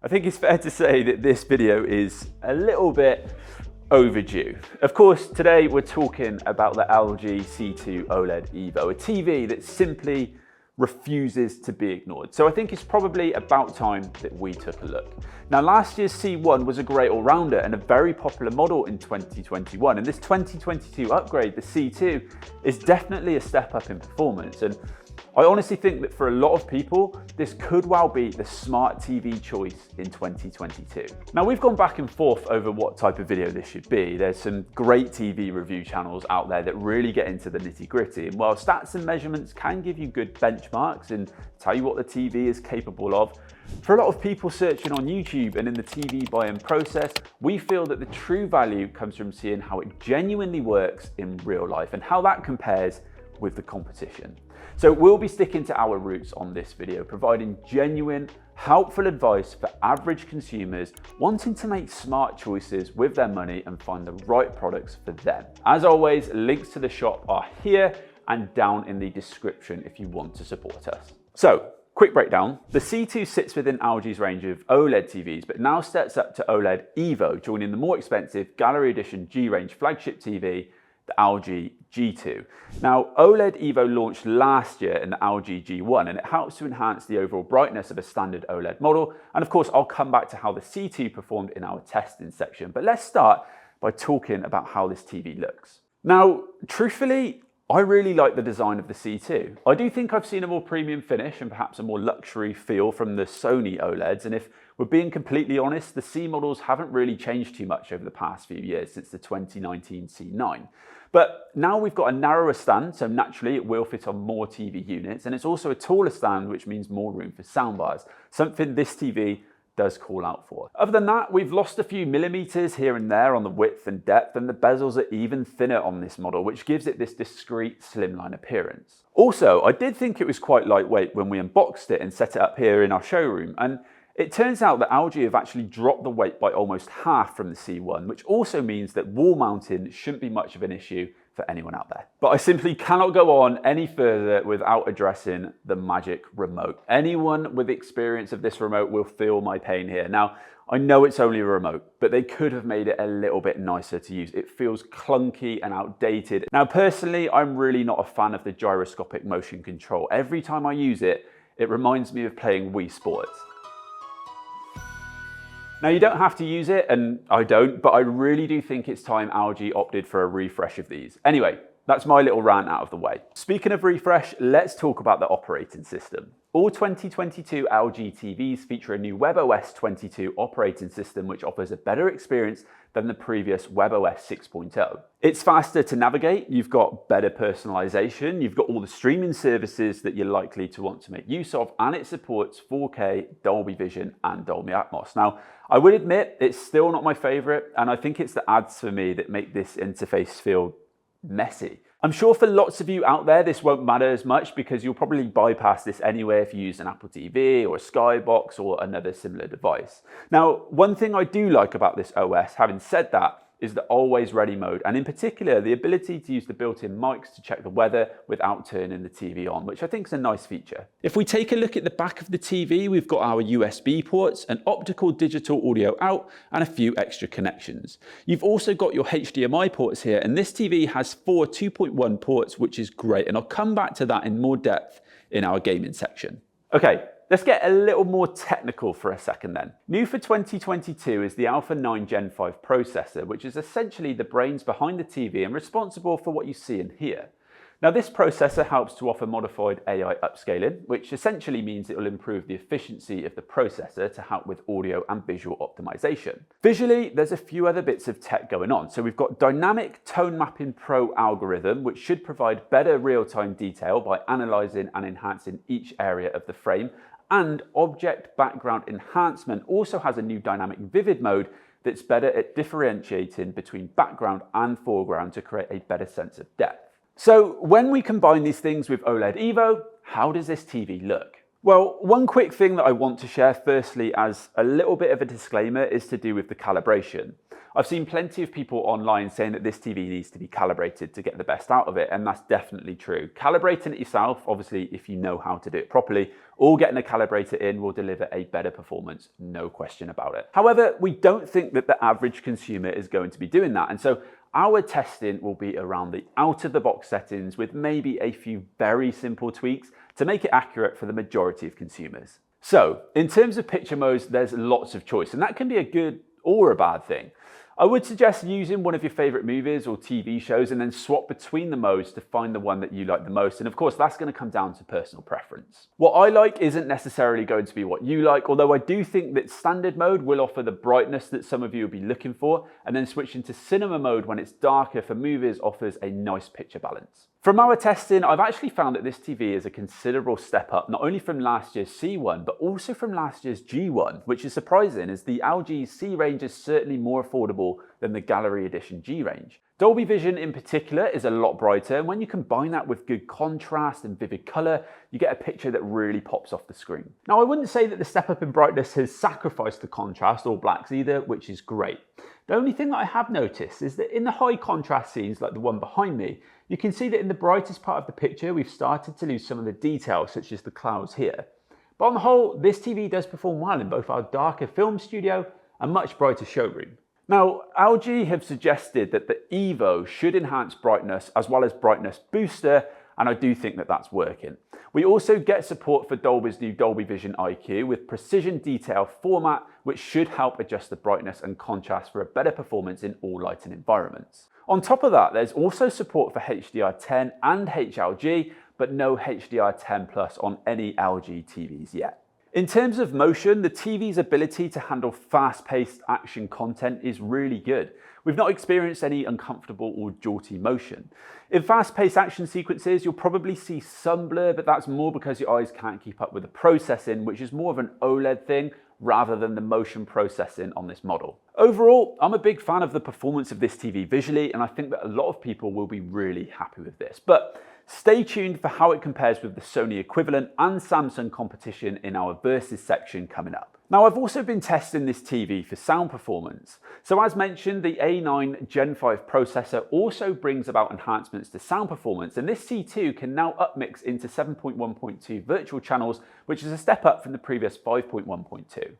I think it's fair to say that this video is a little bit overdue. Of course, today we're talking about the LG C2 OLED Evo, a TV that simply refuses to be ignored. So I think it's probably about time that we took a look. Now, last year's C1 was a great all-rounder and a very popular model in 2021. And this 2022 upgrade, the C2, is definitely a step up in performance. And I honestly think that for a lot of people, this could well be the smart TV choice in 2022. Now, we've gone back and forth over what type of video this should be. There's some great TV review channels out there that really get into the nitty-gritty. And while stats and measurements can give you good benchmarks and tell you what the TV is capable of, for a lot of people searching on YouTube and in the TV buy-in process, we feel that the true value comes from seeing how it genuinely works in real life and how that compares with the competition. So we'll be sticking to our roots on this video, providing genuine, helpful advice for average consumers wanting to make smart choices with their money and find the right products for them. As always, links to the shop are here and down in the description if you want to support us. So, quick breakdown. The C2 sits within LG's range of OLED TVs, but now steps up to OLED Evo, joining the more expensive Gallery Edition G-Range flagship TV, the LG G2. Now, OLED Evo launched last year in the LG G1, and it helps to enhance the overall brightness of a standard OLED model. And of course, I'll come back to how the C2 performed in our testing section, but let's start by talking about how this TV looks. Now, truthfully, I really like the design of the C2. I do think I've seen a more premium finish and perhaps a more luxury feel from the Sony OLEDs, and if we're being completely honest, the C models haven't really changed too much over the past few years since the 2019 C9. But now we've got a narrower stand, so naturally it will fit on more TV units, and it's also a taller stand, which means more room for soundbars, something this TV does call out for. Other than that, we've lost a few millimeters here and there on the width and depth, and the bezels are even thinner on this model, which gives it this discreet slimline appearance. Also, I did think it was quite lightweight when we unboxed it and set it up here in our showroom, and it turns out that LG have actually dropped the weight by almost half from the C1, which also means that wall mounting shouldn't be much of an issue for anyone out there. But I simply cannot go on any further without addressing the magic remote. Anyone with experience of this remote will feel my pain here. Now, I know it's only a remote, but they could have made it a little bit nicer to use. It feels clunky and outdated. Now, personally, I'm really not a fan of the gyroscopic motion control. Every time I use it, it reminds me of playing Wii Sports. Now, you don't have to use it, and I don't, but I really do think it's time LG opted for a refresh of these. Anyway, that's my little rant out of the way. Speaking of refresh, let's talk about the operating system. All 2022 LG TVs feature a new WebOS 22 operating system, which offers a better experience than the previous WebOS 6.0. It's faster to navigate, you've got better personalization, you've got all the streaming services that you're likely to want to make use of, and it supports 4K, Dolby Vision, and Dolby Atmos. Now, I would admit it's still not my favorite, and I think it's the ads for me that make this interface feel messy. I'm sure for lots of you out there, this won't matter as much because you'll probably bypass this anyway if you use an Apple TV or a Skybox or another similar device. Now, one thing I do like about this OS, having said that, is the always ready mode, and in particular, the ability to use the built-in mics to check the weather without turning the TV on, which I think is a nice feature. If we take a look at the back of the TV, we've got our USB ports, an optical digital audio out, and a few extra connections. You've also got your HDMI ports here, and this TV has 4 2.1 ports, which is great, and I'll come back to that in more depth in our gaming section. Okay, let's get a little more technical for a second then. New for 2022 is the Alpha 9 Gen 5 processor, which is essentially the brains behind the TV and responsible for what you see and hear. Now, this processor helps to offer modified AI upscaling, which essentially means it will improve the efficiency of the processor to help with audio and visual optimization. Visually, there's a few other bits of tech going on. So we've got Dynamic Tone Mapping Pro algorithm, which should provide better real-time detail by analyzing and enhancing each area of the frame. And Object Background Enhancement also has a new dynamic vivid mode that's better at differentiating between background and foreground to create a better sense of depth. So when we combine these things with OLED Evo, how does this TV look? Well, one quick thing that I want to share firstly as a little bit of a disclaimer is to do with the calibration. I've seen plenty of people online saying that this TV needs to be calibrated to get the best out of it, and that's definitely true. Calibrating it yourself, obviously if you know how to do it properly, or getting a calibrator in will deliver a better performance, no question about it. However, we don't think that the average consumer is going to be doing that, and so our testing will be around the out-of-the-box settings with maybe a few very simple tweaks to make it accurate for the majority of consumers. So, in terms of picture modes, there's lots of choice, and that can be a good or a bad thing. I would suggest using one of your favorite movies or TV shows and then swap between the modes to find the one that you like the most. And of course, that's going to come down to personal preference. What I like isn't necessarily going to be what you like, although I do think that standard mode will offer the brightness that some of you will be looking for, and then switching to cinema mode when it's darker for movies offers a nice picture balance. From our testing, I've actually found that this TV is a considerable step up, not only from last year's C1, but also from last year's G1, which is surprising as the LG C range is certainly more affordable than the Gallery Edition G range. Dolby Vision in particular is a lot brighter, and when you combine that with good contrast and vivid colour, you get a picture that really pops off the screen. Now, I wouldn't say that the step up in brightness has sacrificed the contrast or blacks either, which is great. The only thing that I have noticed is that in the high contrast scenes, like the one behind me, you can see that in the brightest part of the picture, we've started to lose some of the details, such as the clouds here. But on the whole, this TV does perform well in both our darker film studio and much brighter showroom. Now, LG have suggested that the Evo should enhance brightness as well as brightness booster, and I do think that that's working. We also get support for Dolby's new Dolby Vision IQ with precision detail format, which should help adjust the brightness and contrast for a better performance in all lighting environments. On top of that, there's also support for HDR10 and HLG, but no HDR10 Plus on any LG TVs yet. In terms of motion, the TV's ability to handle fast-paced action content is really good. We've not experienced any uncomfortable or jolty motion. In fast-paced action sequences, you'll probably see some blur, but that's more because your eyes can't keep up with the processing, which is more of an OLED thing rather than the motion processing on this model. Overall, I'm a big fan of the performance of this TV visually, and I think that a lot of people will be really happy with this. But stay tuned for how it compares with the Sony equivalent and Samsung competition in our Versus section coming up. Now, I've also been testing this TV for sound performance. So as mentioned, the A9 Gen 5 processor also brings about enhancements to sound performance, and this C2 can now upmix into 7.1.2 virtual channels, which is a step up from the previous 5.1.2.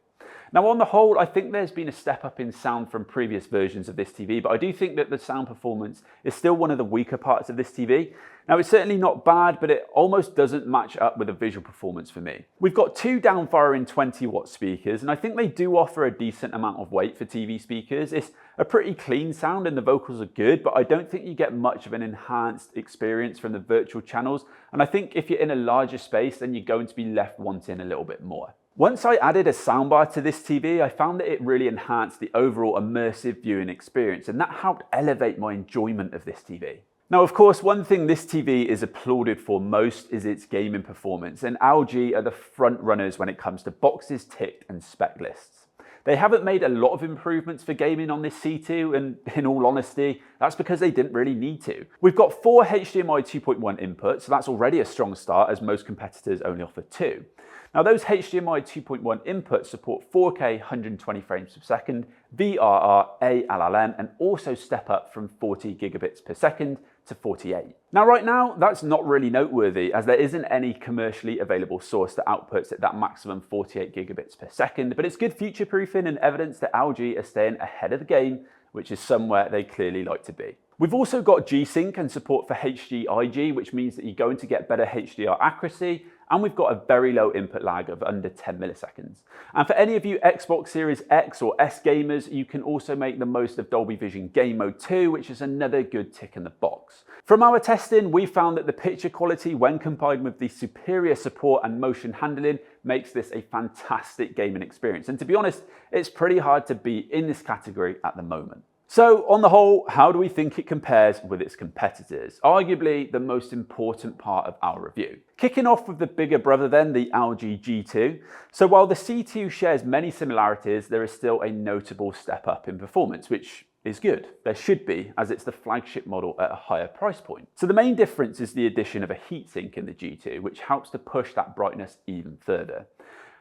Now, on the whole, I think there's been a step up in sound from previous versions of this TV, but I do think that the sound performance is still one of the weaker parts of this TV. Now, it's certainly not bad, but it almost doesn't match up with the visual performance for me. We've got two downfiring 20-watt speakers, and I think they do offer a decent amount of weight for TV speakers. It's a pretty clean sound and the vocals are good, but I don't think you get much of an enhanced experience from the virtual channels. And I think if you're in a larger space, then you're going to be left wanting a little bit more. Once I added a soundbar to this TV, I found that it really enhanced the overall immersive viewing experience, and that helped elevate my enjoyment of this TV. Now, of course, one thing this TV is applauded for most is its gaming performance, and LG are the front runners when it comes to boxes ticked and spec lists. They haven't made a lot of improvements for gaming on this C2, and in all honesty, that's because they didn't really need to. We've got 4 HDMI 2.1 inputs, so that's already a strong start as most competitors only offer 2. Now, those HDMI 2.1 inputs support 4K 120 frames per second, VRR, ALLM, and also step up from 40 gigabits per second to 48. Now, right now, that's not really noteworthy as there isn't any commercially available source that outputs at that maximum 48 gigabits per second, but it's good future-proofing and evidence that LG are staying ahead of the game, which is somewhere they clearly like to be. We've also got G-Sync and support for HDIG, which means that you're going to get better HDR accuracy, and we've got a very low input lag of under 10 milliseconds. And for any of you Xbox Series X or S gamers, you can also make the most of Dolby Vision Game Mode 2, which is another good tick in the box. From our testing, we found that the picture quality, when combined with the superior support and motion handling, makes this a fantastic gaming experience. And to be honest, it's pretty hard to beat in this category at the moment. So on the whole, how do we think it compares with its competitors? Arguably the most important part of our review. Kicking off with the bigger brother then, the LG G2. So while the C2 shares many similarities, there is still a notable step up in performance, which is good. There should be, as it's the flagship model at a higher price point. So the main difference is the addition of a heatsink in the G2, which helps to push that brightness even further.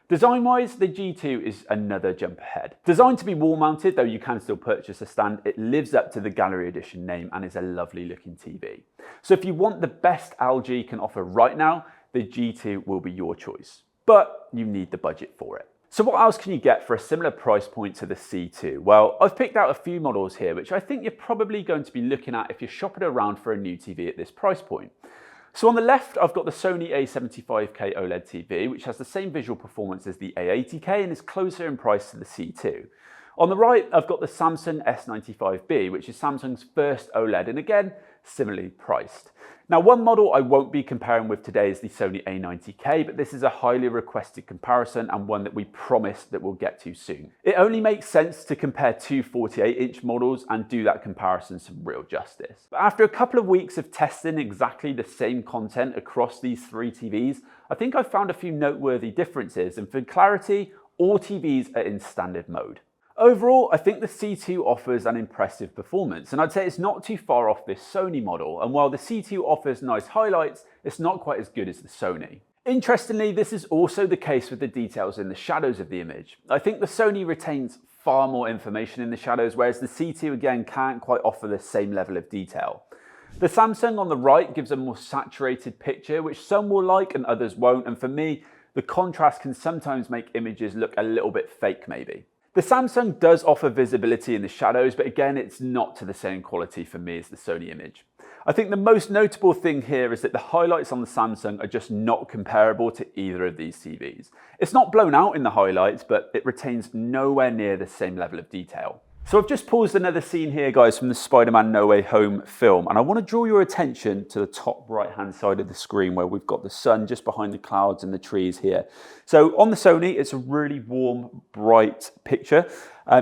Design-wise, the G2 is another jump ahead. Designed to be wall-mounted, though you can still purchase a stand, it lives up to the Gallery Edition name and is a lovely looking TV. So if you want the best LG can offer right now, the G2 will be your choice, but you need the budget for it. So what else can you get for a similar price point to the C2? Well, I've picked out a few models here, which I think you're probably going to be looking at if you're shopping around for a new TV at this price point. So on the left, I've got the Sony A75K OLED TV, which has the same visual performance as the A80K and is closer in price to the C2. On the right, I've got the Samsung S95B, which is Samsung's first OLED, and again, similarly priced. Now, one model I won't be comparing with today is the Sony A90K, but this is a highly requested comparison and one that we promised that we'll get to soon. It only makes sense to compare two 48-inch models and do that comparison some real justice. But after a couple of weeks of testing exactly the same content across these three TVs, I think I've found a few noteworthy differences, and for clarity, all TVs are in standard mode. Overall, I think the C2 offers an impressive performance, and I'd say it's not too far off this Sony model, and while the C2 offers nice highlights, it's not quite as good as the Sony. Interestingly, this is also the case with the details in the shadows of the image. I think the Sony retains far more information in the shadows, whereas the C2 again can't quite offer the same level of detail. The Samsung on the right gives a more saturated picture, which some will like and others won't, and for me, the contrast can sometimes make images look a little bit fake maybe. The Samsung does offer visibility in the shadows, but again, it's not to the same quality for me as the Sony image. I think the most notable thing here is that the highlights on the Samsung are just not comparable to either of these TVs. It's not blown out in the highlights, but it retains nowhere near the same level of detail. So I've just paused another scene here, guys, from the Spider-Man No Way Home film, and I want to draw your attention to the top right-hand side of the screen where we've got the sun just behind the clouds and the trees here. So on the Sony, it's a really warm, bright picture.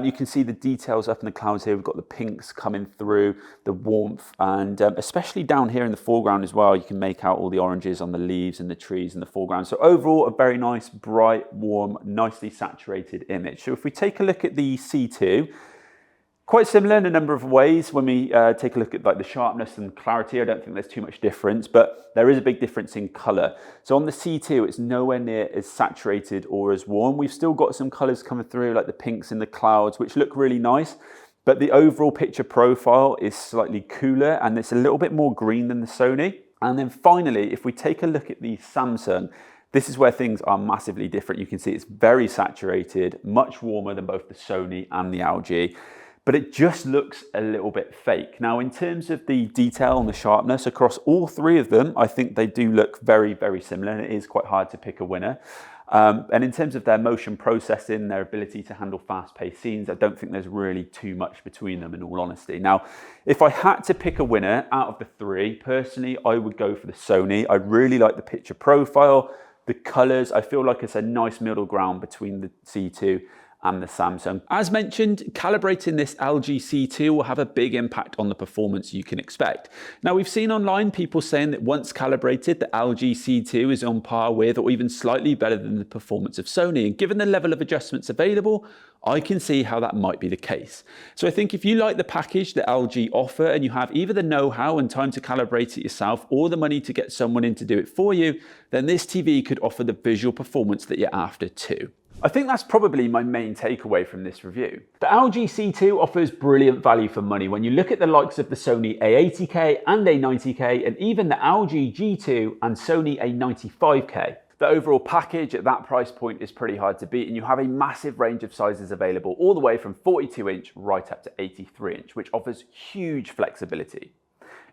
You can see the details up in the clouds here. We've got the pinks coming through, the warmth, and especially down here in the foreground as well, you can make out all the oranges on the leaves and the trees in the foreground. So overall, a very nice, bright, warm, nicely saturated image. So if we take a look at the C2, quite similar in a number of ways. When we take a look at like the sharpness and clarity, I don't think there's too much difference, but there is a big difference in color. So on the C2, it's nowhere near as saturated or as warm. We've still got some colors coming through, like the pinks in the clouds, which look really nice, but the overall picture profile is slightly cooler and it's a little bit more green than the Sony. And then finally, if we take a look at the Samsung, this is where things are massively different. You can see it's very saturated, much warmer than both the Sony and the LG. But it just looks a little bit fake. Now, in terms of the detail and the sharpness across all three of them, I think they do look very, very similar, and it is quite hard to pick a winner. And in terms of their motion processing, their ability to handle fast-paced scenes, I don't think there's really too much between them, in all honesty. Now, if I had to pick a winner out of the three, personally, I would go for the Sony. I really like the picture profile, the colors. I feel like it's a nice middle ground between the C2 and the Samsung. As mentioned, calibrating this LG C2 will have a big impact on the performance you can expect. Now, we've seen online people saying that once calibrated, the LG C2 is on par with or even slightly better than the performance of Sony. And given the level of adjustments available, I can see how that might be the case. So I think if you like the package that LG offer and you have either the know-how and time to calibrate it yourself or the money to get someone in to do it for you, then this TV could offer the visual performance that you're after too. I think that's probably my main takeaway from this review. The LG C2 offers brilliant value for money when you look at the likes of the Sony A80K and A90K and even the LG G2 and Sony A95K. The overall package at that price point is pretty hard to beat, and you have a massive range of sizes available all the way from 42-inch right up to 83-inch, which offers huge flexibility.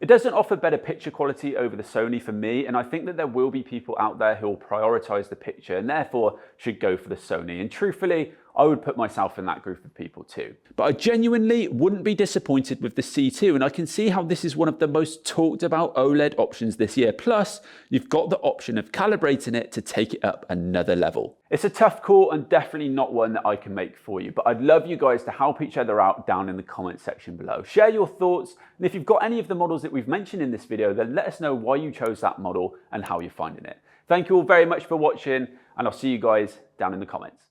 It doesn't offer better picture quality over the Sony for me, and I think that there will be people out there who will prioritize the picture and therefore should go for the Sony. And truthfully, I would put myself in that group of people too. But I genuinely wouldn't be disappointed with the C2, and I can see how this is one of the most talked about OLED options this year. Plus, you've got the option of calibrating it to take it up another level. It's a tough call and definitely not one that I can make for you, but I'd love you guys to help each other out down in the comment section below. Share your thoughts, and if you've got any of the models that we've mentioned in this video, then let us know why you chose that model and how you're finding it. Thank you all very much for watching, and I'll see you guys down in the comments.